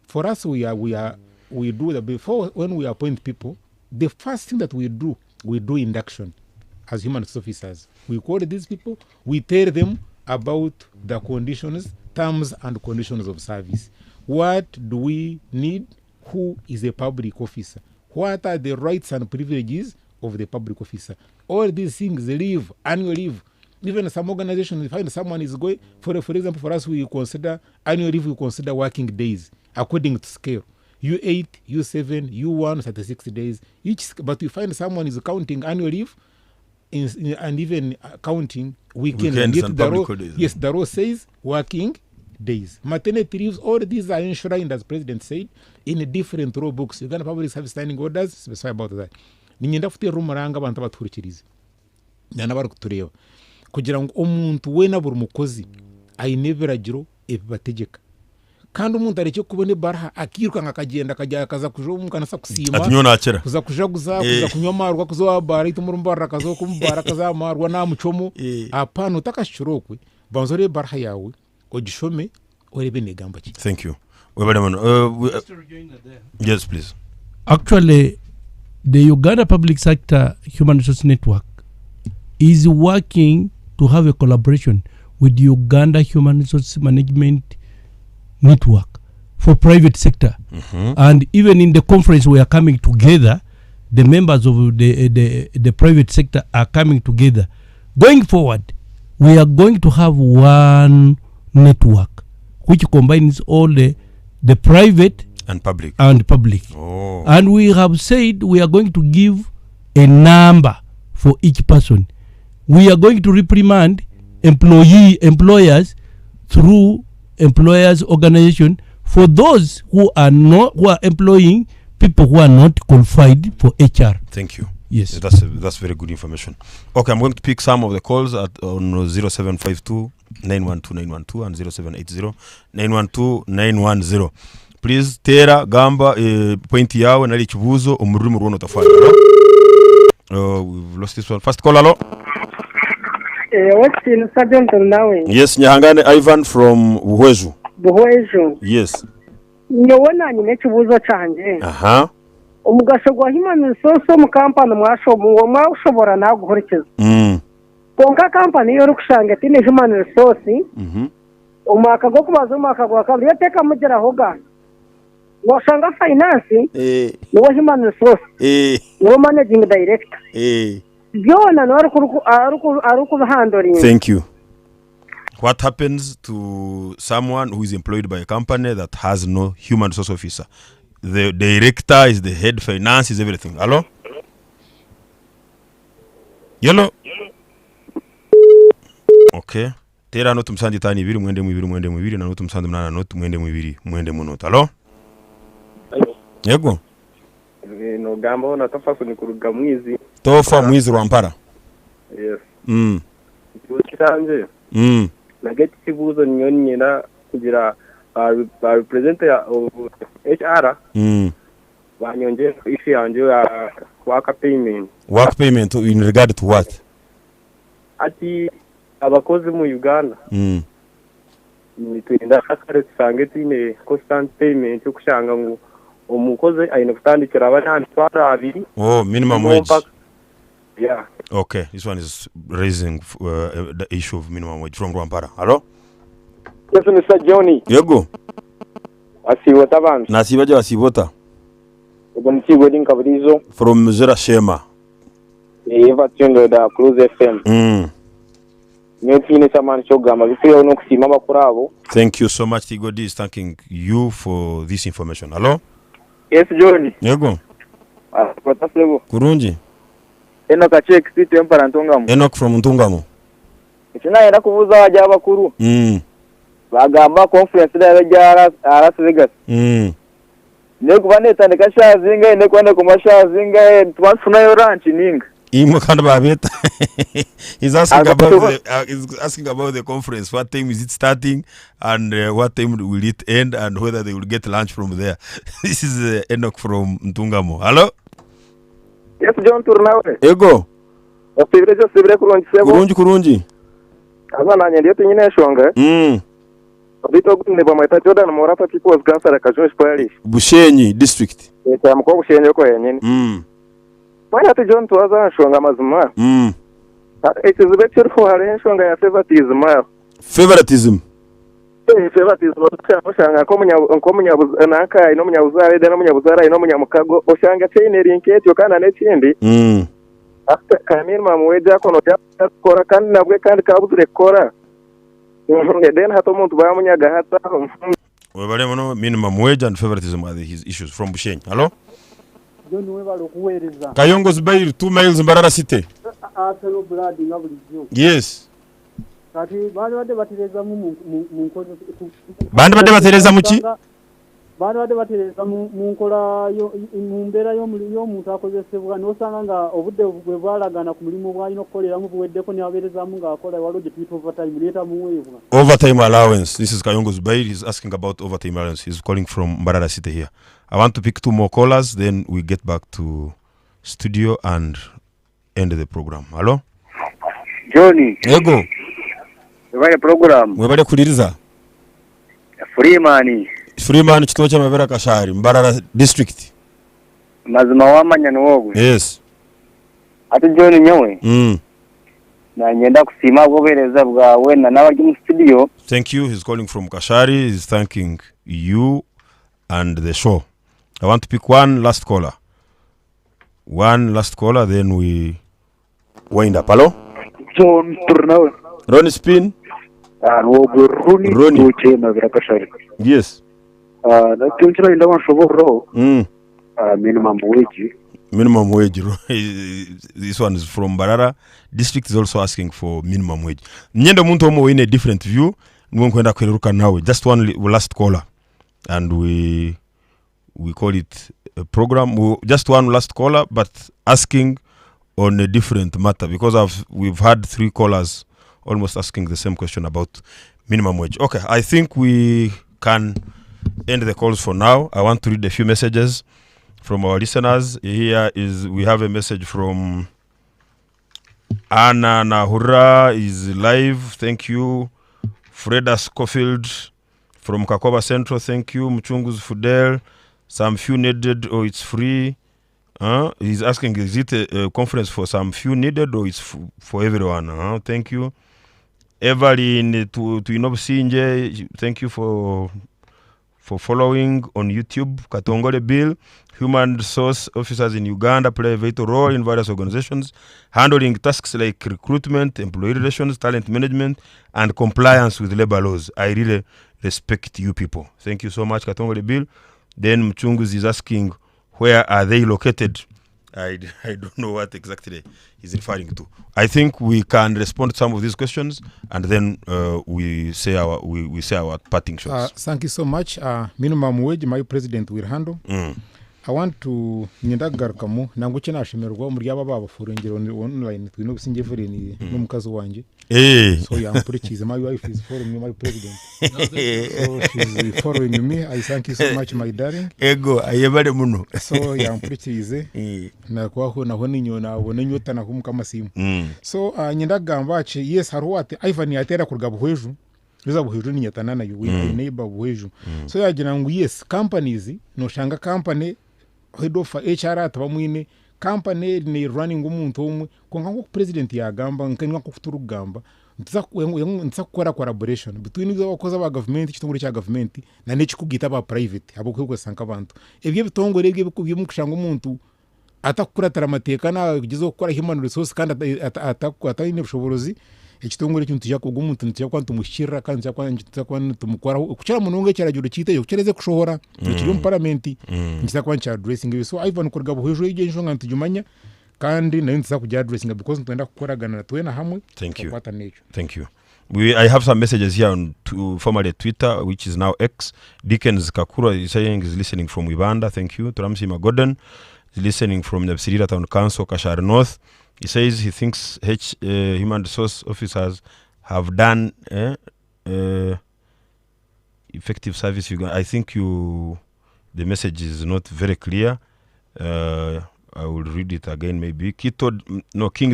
[SPEAKER 3] for us, we do that before. When we appoint people, the first thing that we do induction as human resource officers. We call these people, we tell them about the conditions, terms and conditions of service. What do we need? Who is a public officer? What are the rights and privileges of the public officer? All these things, leave, annual leave. Even some organizations, we find someone is going, for example, for us, we consider annual leave, we consider working days according to scale. U8, U7, U1, 36 days. But we find someone is counting annual leave and even counting weekends.
[SPEAKER 2] And public holidays.
[SPEAKER 3] Yes, the law says working days. Maternity leaves, all these are enshrined, as President said, in different law books. Uganda Public Service Standing Orders specify about that. Ninyenda kufite rumuranga abantu baturikiriza. Nyana bari kutureba. Kugira ngo umuntu we na buri mukozi ayineveragiro ebibategeka. Kandi umuntu areke kubone baraha akiruka ngakagenda kajya akaza kujomuka nasa kusima.
[SPEAKER 2] Atinyona akera.
[SPEAKER 3] Kuza kujaguza, kuza kunyomarwa kuzo bara itumurumbarra kazo kumbara kazamarwa na muchomo. Apana utakashurokwe. Banzore baraha yawe. Ojishome orebe negamba ki.
[SPEAKER 2] Thank you. Yes, please.
[SPEAKER 1] Actually, the Uganda Public Sector Human Resource Network is working to have a collaboration with the Uganda Human Resource Management Network for private sector. And even in the conference we are coming together, the members of the private sector are coming together. Going forward, we are going to have one network, which combines all the private
[SPEAKER 2] and public.
[SPEAKER 1] Oh. And we have said we are going to give a number for each person. We are going to reprimand employers through employers organization for those who are employing people who are not qualified for HR.
[SPEAKER 2] Thank you.
[SPEAKER 1] Yes,
[SPEAKER 2] that's very good information. Okay, I'm going to pick some of the calls on 0752 912 912 and 0780 912 910. Please tera gamba point yawe nali kibuzo umurimo runo tafari. We've lost this one. First call, hello.
[SPEAKER 5] What's in Sergeant nawe?
[SPEAKER 2] Yes, Nyahangane Ivan from Buhweju. Yes.
[SPEAKER 5] Nyobona nyine kibuzo canje.
[SPEAKER 2] Aha.
[SPEAKER 5] Umugasho gwa human resource mu company mwashobora naguhurikiza. Konka company yo rukushanga tine human resource. Umwaka go kubaza umwaka gwa kabiri yateka mugera hoga. Washanga finance no human resource. No managing director. Byona no aruku handling.
[SPEAKER 2] Thank you. What happens to someone who is employed by a company that has no human resource officer? The director is the head, finance is everything. Hello? Hello? Okay. Tera no tumsandi tani ibiri mwende mwibiri na no tumsandi mnana no mwende mwibiri mwende munota. Hello? Yego?
[SPEAKER 6] No gambo na tofa kunikuruga mwizi.
[SPEAKER 2] Tofa mwizi Rwampara.
[SPEAKER 6] Yes.
[SPEAKER 2] Kanje.
[SPEAKER 6] Nageti kibuzo nyonyera kugira ba represent ya HR. Banyonje ifi yanje ya work payment. Work
[SPEAKER 2] payment in regard to what?
[SPEAKER 6] Ati abakozi mu Uganda. Nitwenda akare tsange tine constant payment yo kushanga ngo umukozi ayine kutandikira abana twara abiri.
[SPEAKER 2] Oh, minimum wage.
[SPEAKER 6] Yeah.
[SPEAKER 2] Okay, this one is raising the issue of minimum wage from Rwampara. Hello?
[SPEAKER 6] Yes, Mr. Johnny.
[SPEAKER 2] Yego.
[SPEAKER 6] Asibota bana.
[SPEAKER 2] Nasibaje asibota.
[SPEAKER 6] Ubwo ntigo kabirizo
[SPEAKER 2] from Zera Shema.
[SPEAKER 6] Eva Tendo da Cruise FM. Nyotine samani chogama bifyo no kusima bakurabo.
[SPEAKER 2] Thank you so much. Tigodi is thanking you for this information. Hello?
[SPEAKER 6] Yes, Johnny.
[SPEAKER 2] Yego.
[SPEAKER 6] Asibota
[SPEAKER 2] Kurunji.
[SPEAKER 6] Enoch check city empara Ntungamo.
[SPEAKER 2] Enoch from Ntungamo.
[SPEAKER 6] Ikina era kuvuza wajya bakuru. Bagamba conference ya Las Vegas. Ne kubaneta ndikashazinga ne kwenda kumashazinga twafuna yo ranch ninga.
[SPEAKER 2] Imo kandi babeta. He's asking about the conference. What time is it starting and what time will it end and whether they will get lunch from there. This is Enoch from Ntungamo. Hello?
[SPEAKER 6] Yes, John Turnawe.
[SPEAKER 2] Ego.
[SPEAKER 6] Sibre
[SPEAKER 2] kurunji.
[SPEAKER 6] Abana nyende tinyine shonga. Bito gunne bamaita Jordan Morata People's Cancer Kajunsh Parish.
[SPEAKER 2] Bushenyi district.
[SPEAKER 6] Mko Bushenyi ko yenyine. Mwana te John tuwaza shonga mazuma. It is a lecture for her shonga ya favoritism.
[SPEAKER 2] Favoritism.
[SPEAKER 6] Favoritism oshanga komunya nanka ino munyabuzare de no munyabuzara ino munyamukago oshanga chainering ketyo kana n'ekindi. After kanirma muweja kono yakora kandi nabwe kandi kabuzure kora. Then hato muntu bamunyaga hata.
[SPEAKER 2] Webale mono minimum wage and favoritism are his issues from Bushenyi. Hello?
[SPEAKER 7] John webale kuwereza.
[SPEAKER 2] Kayongo's Bay 2 miles Mbarara City.
[SPEAKER 7] After blood ngabulizyo.
[SPEAKER 2] Yes.
[SPEAKER 7] Kati bade batereza mu nkozo.
[SPEAKER 2] Bande batereza mu ki?
[SPEAKER 7] Bade batereza mu nkola yo mumbera yo muntu akozesebwa nosanga nga obudde bwe bwalagana ku mulimo bwa ino kolera mu buweddeko ne abereza mu ngakola waloje tweet overtime leta mu webwa.
[SPEAKER 2] Overtime allowance. This is Kayongo's Bay. He's asking about overtime allowance. He's calling from Mbarara City here. I want to pick 2 more callers, then we get back to studio and end the program. Hello?
[SPEAKER 6] Johnny.
[SPEAKER 2] Ego.
[SPEAKER 6] Webale program.
[SPEAKER 2] Webale kuliriza. Freeman kituo cha Mabera Kashari, Mbarara district.
[SPEAKER 6] Mazima wamanya n'wogo.
[SPEAKER 2] Yes.
[SPEAKER 6] Ati John nyowe. Na nyenda kusima gobereza bwawe na n'abari mu studio.
[SPEAKER 2] Thank you. He's calling from Kashari. He's thanking you and the show. I want to pick one last caller, then we wind up. Hello?
[SPEAKER 6] John Turnawe.
[SPEAKER 2] Ronnie Spin. Roni.
[SPEAKER 8] Uchema virakashari.
[SPEAKER 2] Yes.
[SPEAKER 8] Na tunchira ila wanshoboro. Minimum wage.
[SPEAKER 2] Minimum wage. This one is from Barara. District is also asking for minimum wage. Nyendo muntu omo in a different view. Mwenda kweruka nawe. Just one last caller. And we call it a program. Just one last caller, but asking on a different matter, because we've had 3 callers almost asking the same question about minimum wage. Okay, I think we can end the calls for now. I want to read a few messages from our listeners. We have a message from Anna Nahura is live. Thank you. Freda Schofield from Kakoba Central. Thank you. Mchungus Fudel. Some few needed or it's free. He's asking, is it a conference for some few needed or it's for everyone? Thank you. Evelyn Tuinobusinje, thank you for following on YouTube. Katongole Bill, human resource officers in Uganda play a vital role in various organizations, handling tasks like recruitment, employee relations, talent management, and compliance with labor laws. I really respect you people. Thank you so much, Katongole Bill. Then Mchungus is asking, where are they located? I don't know what exactly he's referring to. I think we can respond to some of these questions, and then we say our parting shots.
[SPEAKER 3] Thank you so much. Minimum wage, my president will handle. I want to nyendagarukamu nanguche nashemerwa muri aba babafurengero online twino businge fureni n'umukazo wanje. So yeah, I'm pretty cheesy. My wife is following me, my president. So she's following me. I thank you so much, my darling.
[SPEAKER 2] Ego, ayebale muno.
[SPEAKER 3] So yeah, I'm pretty easy. Na kwa ho na honi nyona wone nyota na kumukama simu. So nyendagamba che yes harwate Ivan yatera kurga buhweju. Biza buhweju ni nyatanana you neighbor buhweju. So yagira ngo yes companies no shanga company head of HR atabamwine company ni running umuntu umwe konga ngo president yagamba nkanywa ko kuturugamba ntsa gukora collaboration between the bakozi ba government kitungure cya government na ne kikugita ba private abo kwego sanka abantu ebyo bitongore ebyo bikubye mu kushanga umuntu atakuratara amateka na gizo gukora human resource kandi atayine bushoborozi ekitongore cy'umuntu cyako gumuntu ntya kwantu mushira kandi cyakwantu kwantu tumukora kuchira munonge cyarajuro cyite yo cyereze kushohora kiri mu parliament nkisa kwancha addressing so Ivan kurga buhejo yigenjo ngantu jumanya kandi nayo ntsa kujya addressing because ntenda gukoragana na twena hamwe.
[SPEAKER 2] Thank you. I have some messages here on formerly Twitter, which is now X. Dickens Kakura is saying he's listening from Uganda. Thank you. Turamsi Magoden is listening from Nyabsirira Town Council, Kashar North. He says he thinks human resource officers have done effective service. I think the message is not very clear. I will read it again maybe. King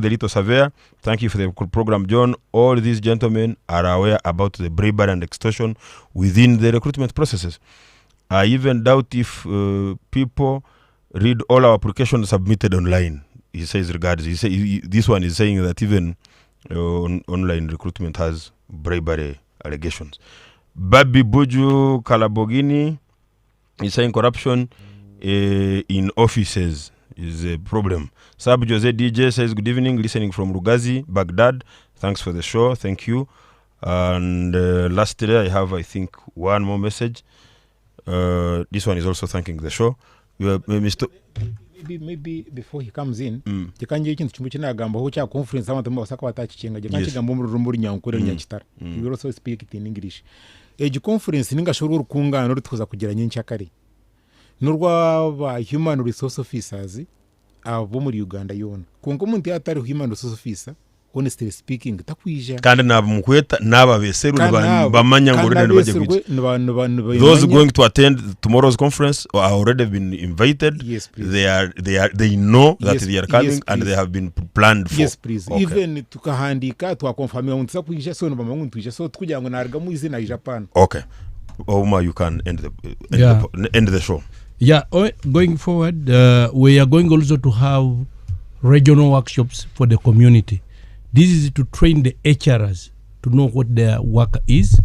[SPEAKER 2] the Little Surveyor, thank you for the program, John. All these gentlemen are aware about the bribery and extortion within the recruitment processes. I even doubt if people read all our applications submitted online. He says this one is saying that even online recruitment has bribery allegations. Babi Buju Kalabogini is saying corruption in offices is a problem. Sab Jose DJ says good evening, listening from Rugazi, Baghdad. Thanks for the show. Thank you. And lastly, I have, I think, one more message. This one is also thanking the show.
[SPEAKER 3] Maybe before he comes in, jikanje ikintu chimwe kinagamba ho cha conference abantu basaka batacichenga jikanje gamba mu rumuri nyankure nyakitara. We will also speak it in English. Eji conference ningashobora urukungano ruthuza kugira nyinshi akari. Nurwa ba human resource officers abo muri Uganda yona. Kongo muntu atari human resource officer, honestly speaking, takwija.
[SPEAKER 2] Kandi nabumukweta nababeseru bamanya ngorene baje. Those going to attend tomorrow's conference are already been invited.
[SPEAKER 3] Yes, please.
[SPEAKER 2] They know that they are coming and they have been planned for.
[SPEAKER 3] Yes, please. Okay. Even tukahandika twakonfirmira muntu kwija so bamangu twija so tukujya ngo narga mu izina Japan.
[SPEAKER 2] Okay. Oma, you can end the show.
[SPEAKER 1] Yeah, going forward, we are going also to have regional workshops for the community. This is to train the HRs to know what their work is.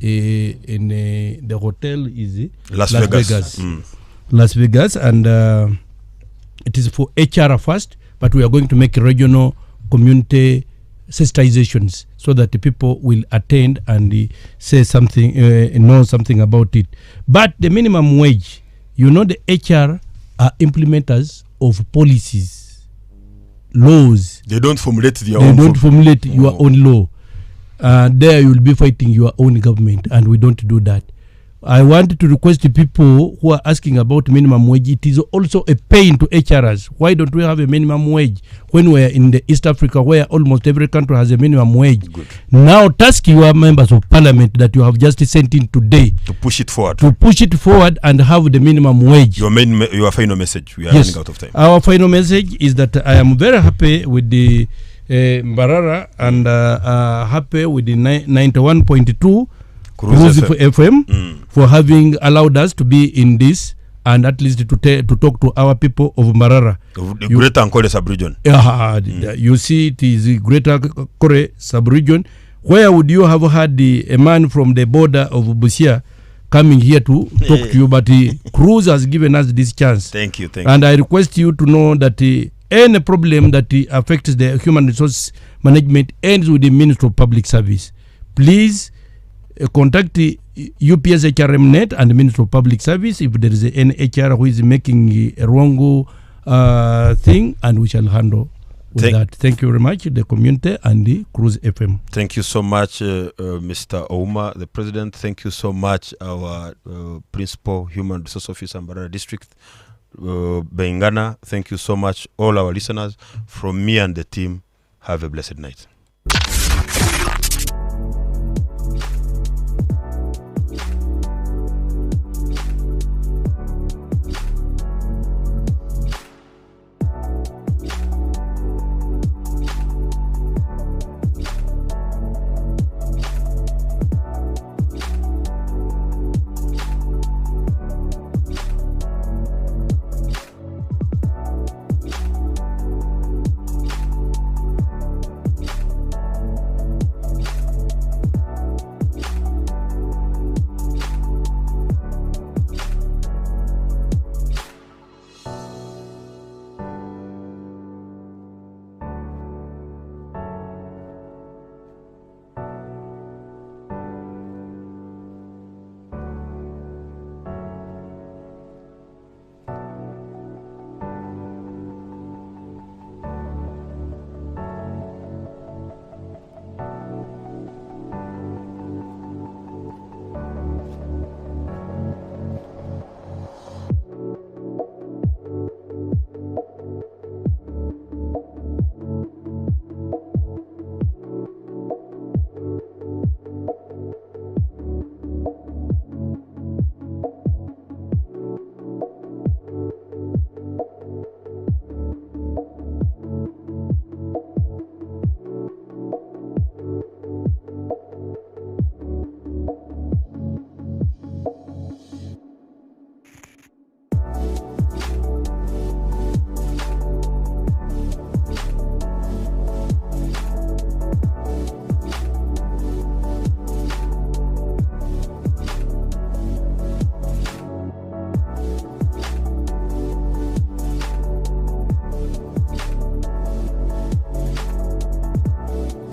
[SPEAKER 1] In the hotel is
[SPEAKER 2] Las Vegas.
[SPEAKER 1] Las Vegas, and it is for HR first, but we are going to make regional community sensitizations so that the people will attend and say something, know something about it. But the minimum wage, you know, the HR are implementers of policies, laws.
[SPEAKER 2] They don't formulate their
[SPEAKER 1] They
[SPEAKER 2] own.
[SPEAKER 1] don't formulate your own law. There you will be fighting your own government, and we don't do that. I want to request the people who are asking about minimum wage. It is also a pain to HRs. Why don't we have a minimum wage when we are in the East Africa, where almost every country has a minimum wage?
[SPEAKER 2] Good.
[SPEAKER 1] Now task your members of parliament that you have just sent in today
[SPEAKER 2] To push it forward.
[SPEAKER 1] And have the minimum wage.
[SPEAKER 2] Your final message. We are
[SPEAKER 1] Yes.
[SPEAKER 2] running out of time.
[SPEAKER 1] Our final message is that I am very happy with the Mbarara and happy with the 91.2 Cruise FM for having allowed us to be in this and at least to talk to our people of Mbarara.
[SPEAKER 2] The Greater Ankole sub-region.
[SPEAKER 1] You see, it is the Greater Kore sub-region. Where would you have had a man from the border of Busia coming here to talk to you? But Cruise has given us this chance.
[SPEAKER 2] Thank you.
[SPEAKER 1] And I request you to know that any problem that affects the human resource management ends with the Ministry of Public Service. Please contact the UPS HRM net and the Ministry of Public Service if there is any HR who is making a wrong thing, and we shall handle with that. Thank you very much, the community and the Cruise FM.
[SPEAKER 2] Thank you so much, Mr. Ouma, the President. Thank you so much, our Principal Human Resource Officer, Mbarara District, Bengana. Thank you so much, all our listeners. From me and the team, have a blessed night.